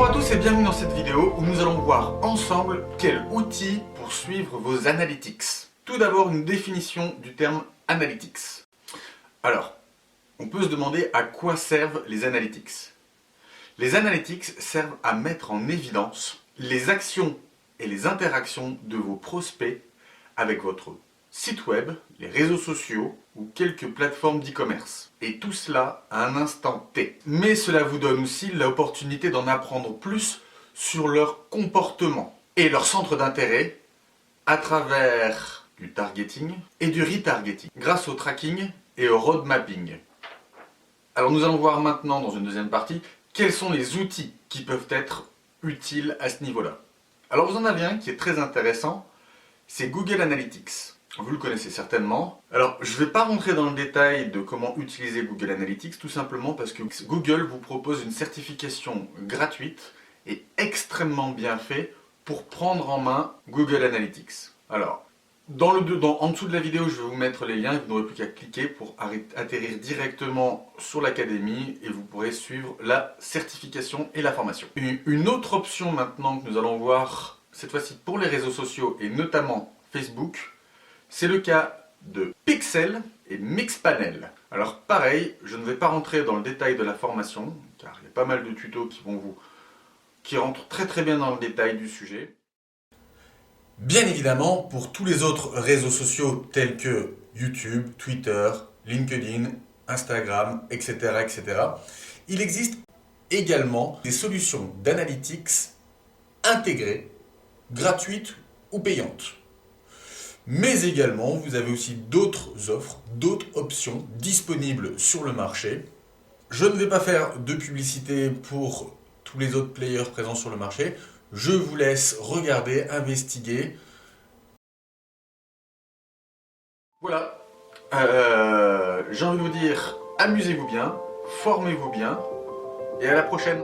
Bonjour à tous et bienvenue dans cette vidéo où nous allons voir ensemble quel outil pour suivre vos analytics. Tout d'abord une définition du terme analytics. Alors, on peut se demander à quoi servent les analytics. Les analytics servent à mettre en évidence les actions et les interactions de vos prospects avec votre site web, les réseaux sociaux ou quelques plateformes d'e-commerce. Et tout cela à un instant T. Mais cela vous donne aussi l'opportunité d'en apprendre plus sur leur comportement et leur centre d'intérêt à travers du targeting et du retargeting grâce au tracking et au road mapping. Alors nous allons voir maintenant dans une deuxième partie quels sont les outils qui peuvent être utiles à ce niveau-là. Alors vous en avez un qui est très intéressant, c'est Google Analytics. Vous le connaissez certainement. Alors, je ne vais pas rentrer dans le détail de comment utiliser Google Analytics, tout simplement parce que Google vous propose une certification gratuite et extrêmement bien faite pour prendre en main Google Analytics. Alors, en dessous de la vidéo, je vais vous mettre les liens et vous n'aurez plus qu'à cliquer pour atterrir directement sur l'académie et vous pourrez suivre la certification et la formation. Une autre option maintenant que nous allons voir, cette fois-ci pour les réseaux sociaux et notamment Facebook, c'est le cas de Pixel et Mixpanel. Alors pareil, je ne vais pas rentrer dans le détail de la formation, car il y a pas mal de tutos qui rentrent très bien dans le détail du sujet. Bien évidemment, pour tous les autres réseaux sociaux tels que YouTube, Twitter, LinkedIn, Instagram, etc., il existe également des solutions d'analytics intégrées, gratuites ou payantes. Mais également, vous avez aussi d'autres offres, d'autres options disponibles sur le marché. Je ne vais pas faire de publicité pour tous les autres players présents sur le marché. Je vous laisse regarder, investiguer. Voilà. J'ai envie de vous dire, amusez-vous bien, formez-vous bien et à la prochaine.